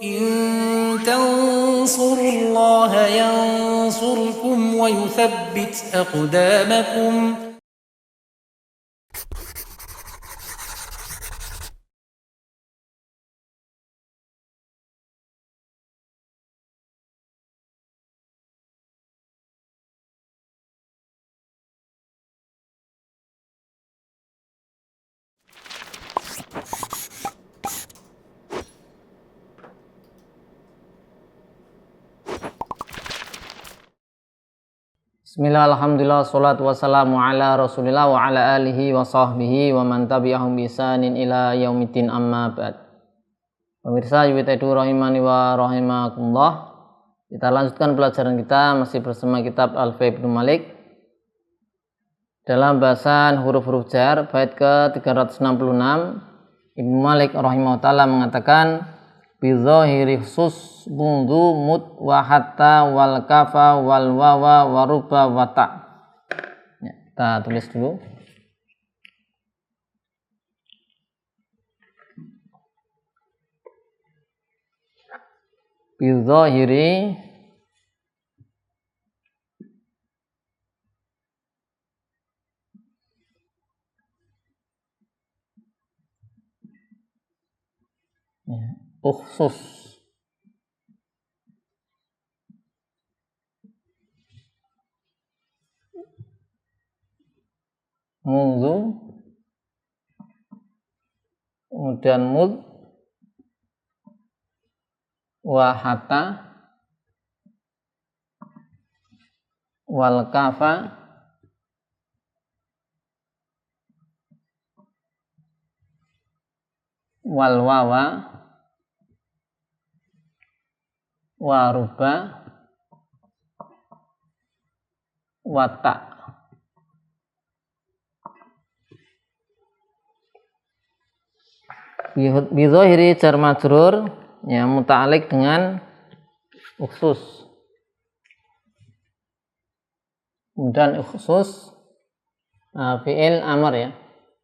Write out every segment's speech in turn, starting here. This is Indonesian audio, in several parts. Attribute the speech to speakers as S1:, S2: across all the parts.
S1: إن تنصروا الله ينصركم ويثبت أقدامكم.
S2: Bismillah, alhamdulillah, salatu wassalamu ala rasulillah wa ala alihi wa sahbihi wa man tabi'ahum bisanin ila yaumiddin, amma ba'd. Pemirsa Yubitaidu rahimani wa rahimakumullah, kita lanjutkan pelajaran kita masih bersama kitab Alfiya Ibnu Malik dalam bahasan huruf-huruf jar bait ke 366. Ibnu Malik rahimahullah ta'ala mengatakan bizahiri khusus mundu mut wa hatta wal kafa wal wawa wa ruba wa ta. Ya, kita tulis dulu. Bizahiri khusus mundu, kemudian mud wa hatta wal kafa wal wawa wa ruba wa ta. Bizahiri jar majrur, ya, muta'alliq dengan khusus. Kemudian khusus fi'il amr, ya.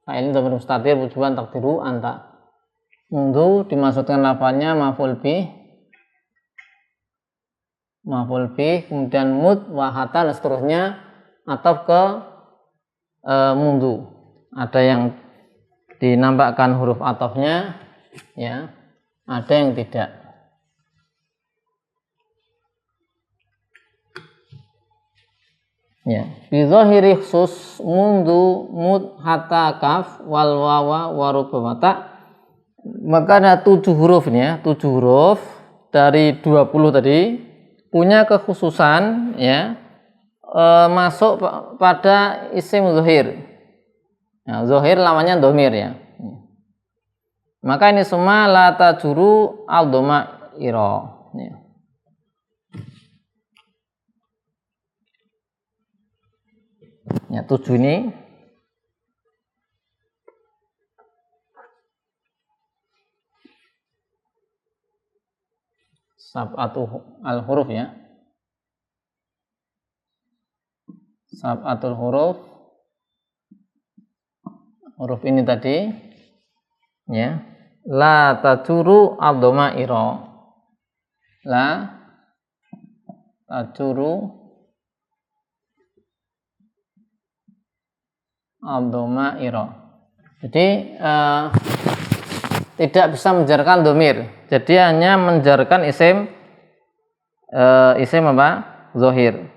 S2: Fa'il dhamir mustatir wujuban taqdiru anta. Mundu dimaksudkan lafalnya maf'ul bih, kemudian mud wa hatta dan seterusnya ataf ke mundu. Ada yang dinampakkan huruf atafnya, ya, ada yang tidak. Ya, bizahiri khusus mundu mud hatta kaf wal wawa wa ruba wa ta. Maka ada 7 huruf ini, ya, 7 huruf dari 20 tadi punya kekhususan, ya, masuk pada isim zahir. Nah, zahir lawannya dhamir, ya. Maka ini semua la tajuru al dhamaira, ya. Ya, 7 ini sab'atu al huruf, ya. Sab'atul huruf, huruf ini tadi, ya, la tajuru ad-dhamaira, la tajuru ad-dhamaira. Jadi tidak bisa menjarkan dhamir, jadi hanya menjarkan isim apa? Zahir.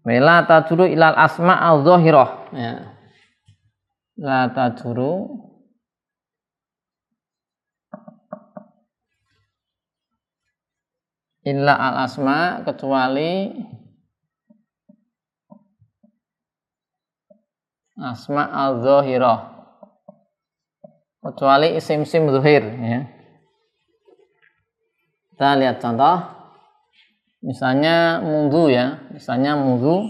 S2: La tajuru ilal asma al-zahirah, ya. La tajuru illa al asma, kecuali asma al zahirah, kecuali isim-isim zahir, ya. Kita lihat contoh, misalnya mundu, ya, misalnya mundu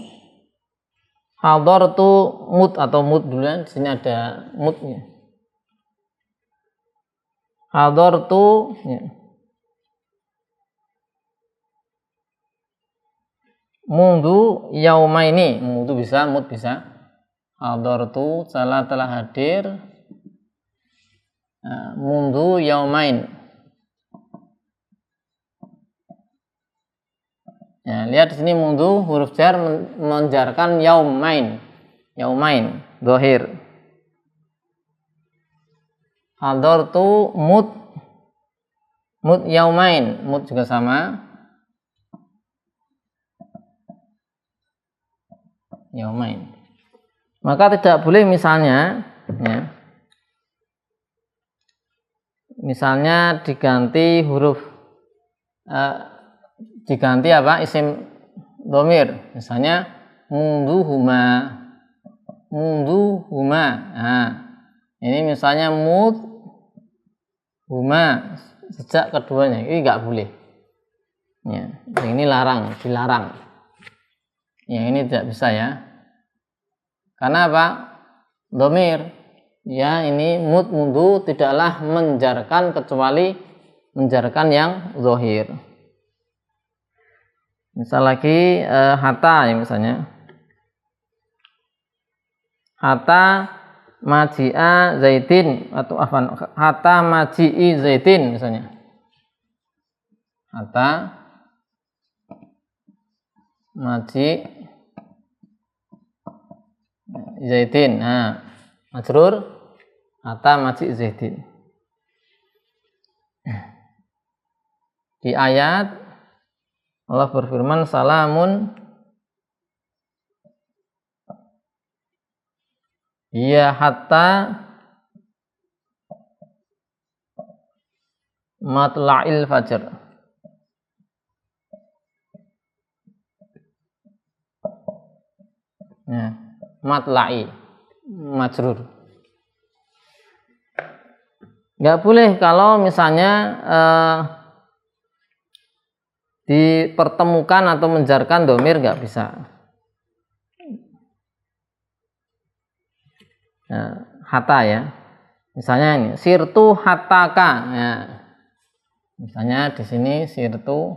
S2: hadartu mud atau mud dulu, di sini ada mudnya. Hadartu, ya. Mundu yaumaini, mundu bisa, mud bisa. Hadartu salah telah hadir mundu yaumain, Ya, lihat di sini mundu huruf jar menjarkan yaumain. Yaumain zahir. Hadartu mut yaumain, mut juga sama. Yaumain. Maka tidak boleh misalnya ya. Misalnya diganti huruf diganti apa? Isim dhamir. Misalnya munduhuma. Nah, ini misalnya huma sejak keduanya, ini nggak boleh. Ya, ini dilarang. Ya, ini tidak bisa ya. Karena apa? Dhamir. Ya, ini mundu tidaklah menjarkan kecuali menjarkan yang zahir. Misal lagi hatta ya misalnya. Hatta maji'a Zaidin atau hatta maji'i Zaidin misalnya. Hatta maji Zaidin. Nah, majrur hatta maji Zaidin. Di ayat Allah berfirman salamun ya hatta matla'il fajr. Ya, matla'i majrur. Nggak boleh kalau misalnya dipertemukan atau menjarkan dhamir, nggak bisa. Nah, hatta ya. Misalnya ini sirtu hattaka. Ya. Misalnya di sini sirtu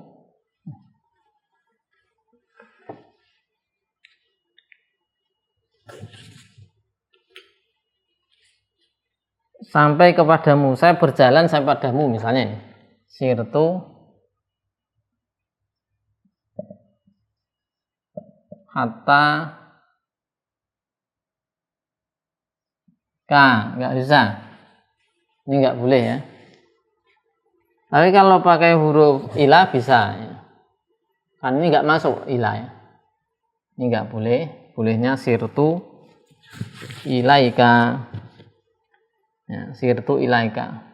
S2: sampai kepadamu, saya berjalan sampai padamu misalnya ini. Sirtu hatta nggak bisa, ini nggak boleh ya. Tapi kalau pakai huruf ilah bisa ya. Kan ini nggak masuk ilah ya, ini nggak boleh. Bolehnya sirtu ilaika ya, sirtu ilaika.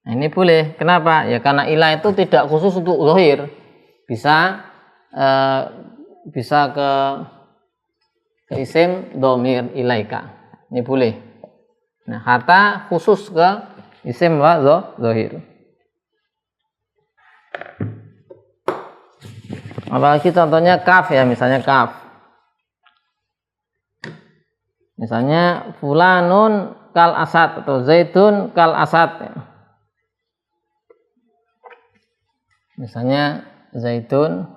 S2: Nah, ini boleh. Kenapa? Ya karena ilah itu tidak khusus untuk zahir, bisa ke isim dhamir ilaika. Ini boleh. Nah, hatta khusus ke isim wa zahir. Apalagi contohnya kaf ya, misalnya kaf. Misalnya fulanun kal asad atau zaidun kal asad. Misalnya zaidun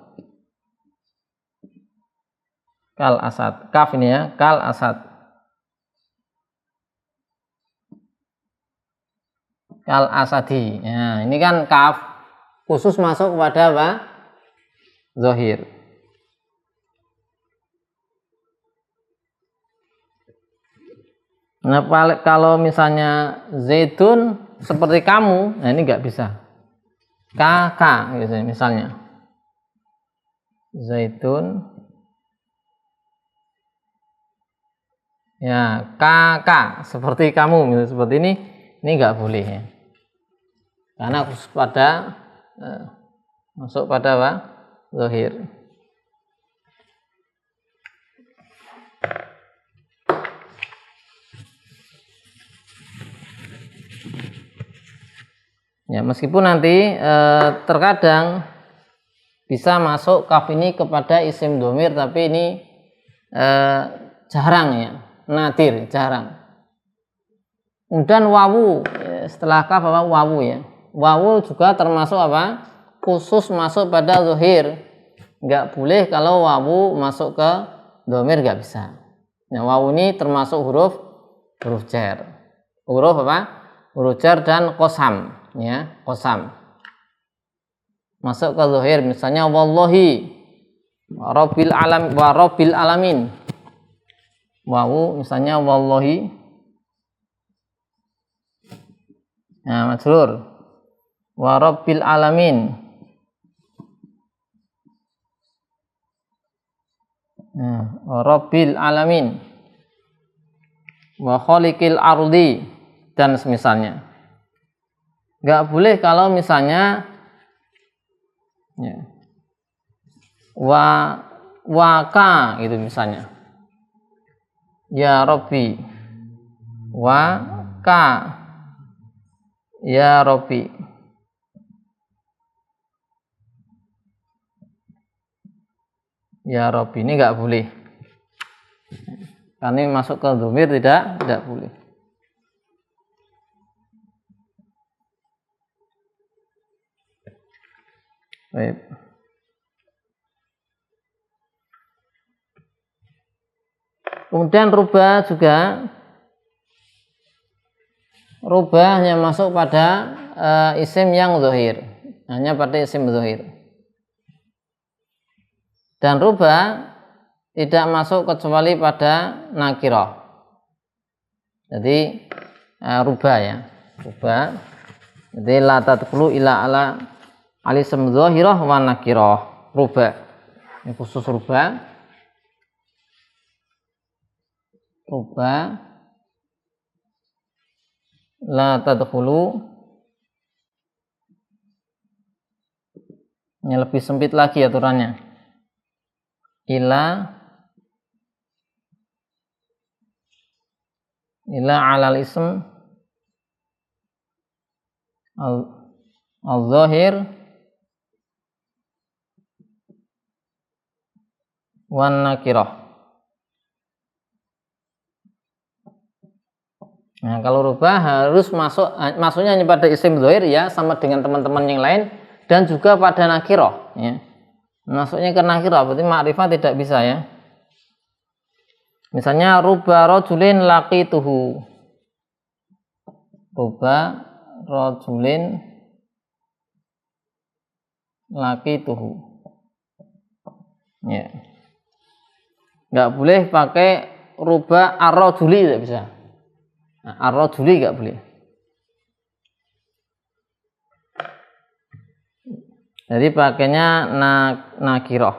S2: kal asad. Kaf ini ya, kal asad. Kal asadi. Ya, ini kan kaf khusus masuk kepada apa? Zahir. Nah, kalau misalnya zaidun seperti kamu, nah ini nggak bisa. Kakak gitu misalnya. Zaidun ya kakak seperti kamu, seperti ini nggak boleh ya. Karena khusus pada masuk pada apa? Zahir. Ya, meskipun nanti terkadang bisa masuk kaf ini kepada isim dhamir, tapi ini jarang ya, nadir, jarang. Kemudian wawu setelah kaf apa wawu ya. Wawu juga termasuk apa? Khusus masuk pada zahir. Nggak boleh kalau wawu masuk ke dhamir, nggak bisa. Nah, wawu ini termasuk huruf jar. Huruf apa? Huruf jar dan qasam. ya, qasam. Masuk ke zahir, misalnya wallahi rabbil alam wa rabbil alamin. Wawu misalnya wallahi, nah majrur wa rabbil alamin. Nah, rabbil alamin wa khaliqil ardi dan semisalnya. Enggak boleh kalau misalnya ya, waka gitu misalnya. Ya Rabbi wa ka ya Rabbi. Ya Rabbi ini enggak boleh. Karena ini masuk ke dhamir tidak boleh. Baik. Kemudian rubah juga, rubah hanya masuk pada isim yang zahir, hanya pada isim zahir. Dan rubah tidak masuk kecuali pada nakirah. Jadi rubah ya, rubah. Jadi la tadkhulu ila ala alism zahirah wa nakirah. Rubah. Ini khusus rubah. Rubah la tadkhulu, ini lebih sempit lagi aturannya, ila alal ism al-zahir wan nakirah. Nah, kalau rubah harus masuknya hanya pada isim zahir ya, sama dengan teman-teman yang lain, dan juga pada nakirah ya. Masuknya ke nakirah berarti ma'rifah tidak bisa ya. Misalnya ruba rajulin laqituhu. Ruba rajulin laqituhu. Ya. Enggak boleh pakai ruba ar-rajuli, tidak bisa. Nah, ar-rajuli enggak boleh. Jadi pakainya nakirah.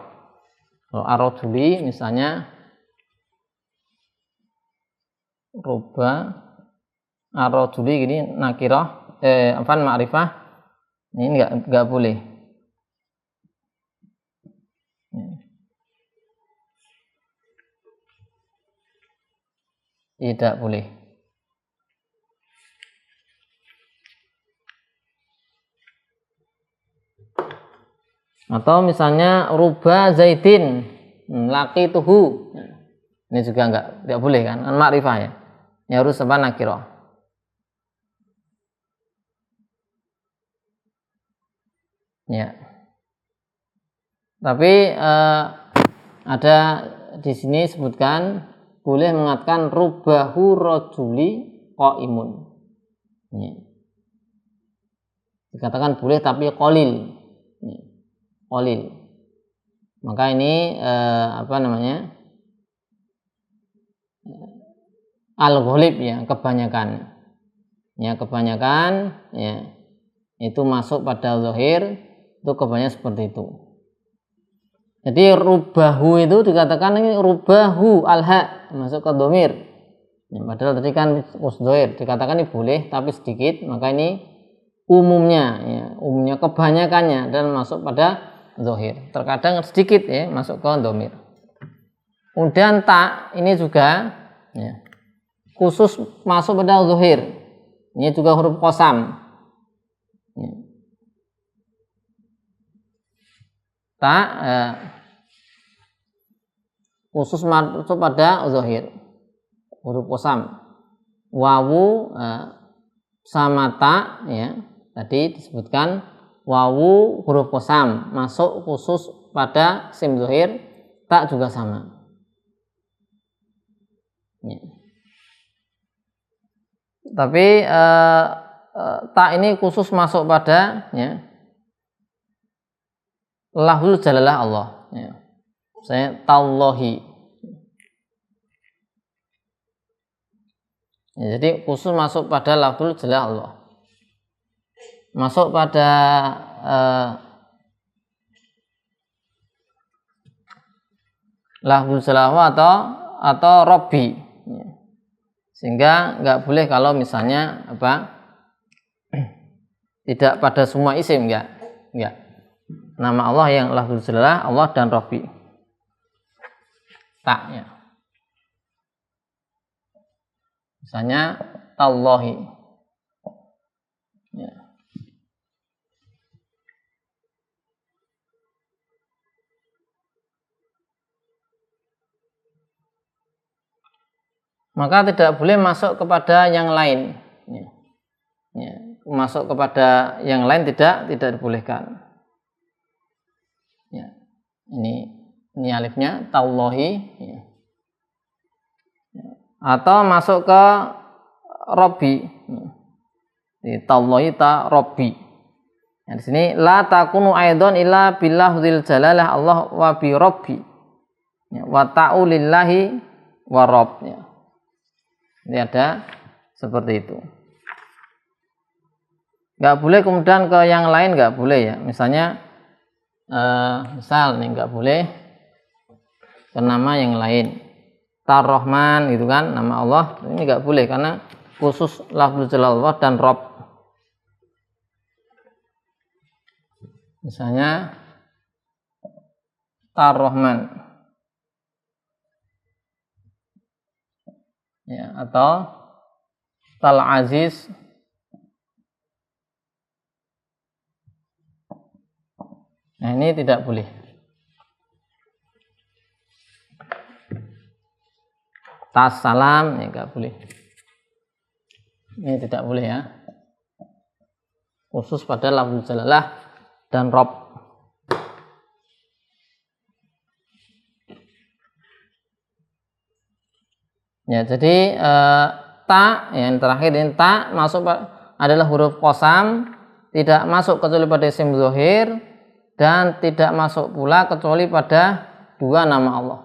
S2: Kalau ar-rajuli misalnya ruba ar-rajuli gini nakirah ma'rifah, ini enggak boleh. Tidak boleh. Atau misalnya ruba zaidin laqituhu. Ini juga enggak boleh kan? Ma'rifah ya. Ini harus apa, nakirah. Ya. Tapi ada di sini sebutkan boleh mengatakan rubahu rajuli qaimun. Ya. Dikatakan boleh tapi qalil. Ya. Qalil. Maka ini al-ghalib ya, kebanyakan. Ya, kebanyakan ya. Itu masuk pada zahir, itu kebanyakan seperti itu. Jadi rubahu itu dikatakan ini rubahu al-ha, masuk ke dhamir. Ya, padahal tadi kan zahir, dikatakan ini boleh tapi sedikit, maka ini umumnya ya, umumnya kebanyakannya dan masuk pada zahir. Terkadang sedikit ya masuk ke dhamir. Kemudian ta ini juga ya, khusus masuk pada zahir. Ini juga huruf qasam. Ya. Ta khusus masuk pada zahir, huruf qasam. Wawu sama ta ya, tadi disebutkan wawu huruf qasam masuk khusus pada isim zahir, ta juga sama. Ya. Tapi ta ini khusus masuk pada ya, lafzul jalalah Allah. Ya. Saya tallahi. Ya, jadi khusus masuk pada lafzul jalalah Allah. Masuk pada lafzul jalalah atau Robbi. Ya. Sehingga nggak boleh kalau misalnya apa? Tidak pada semua isim, enggak. Nama Allah yang lafzul jalalah Allah dan Robbi. Tak ya. Misalnya tallahi. Ya. Maka tidak boleh masuk kepada yang lain. Ya. Ya. Masuk kepada yang lain tidak dibolehkan. Ya. Ini alifnya tallahi. Ya. Atau masuk ke Robbi. Di tallahi ta Robbi. Nah, di sini la takunu aidon illa billahdzil jalalah Allah wa bi Robbi. Ya. Wa ta'u lillahi wa Robb. Ya. Ini ada seperti itu. Nggak boleh kemudian ke yang lain, nggak boleh ya. Misalnya, misal nih nggak boleh ke nama yang lain. Tar-Rahman gitu kan, nama Allah ini nggak boleh karena khusus lafzul jalalah Allah dan Robb. Misalnya Tar-Rahman. Ya, atau Tal Aziz. Nah, ini tidak boleh. Tas salam ya enggak boleh. Ini tidak boleh ya. Khusus pada lafzul jalalah dan Robb. Ya, jadi ta yang terakhir ini ta masuk adalah huruf qasam, tidak masuk kecuali pada isim dzahir dan tidak masuk pula kecuali pada dua nama Allah,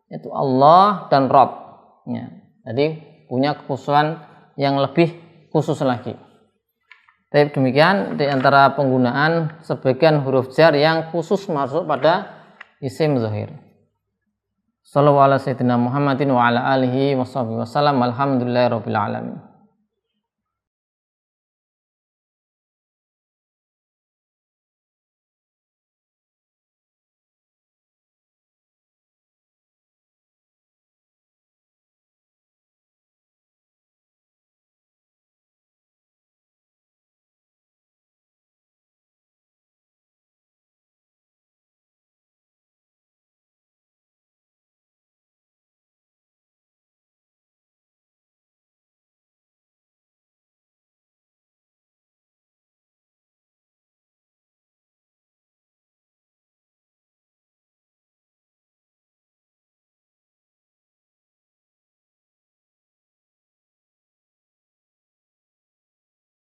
S2: yaitu Allah dan Robb. Ya, jadi punya kekhususan yang lebih khusus lagi. Tapi demikian di antara penggunaan sebagian huruf jar yang khusus masuk pada isim dzahir. Sallallahu ala sayyidina Muhammadin wa ala alihi wa sahbihi wasallam. Alhamdulillahirabbil alamin.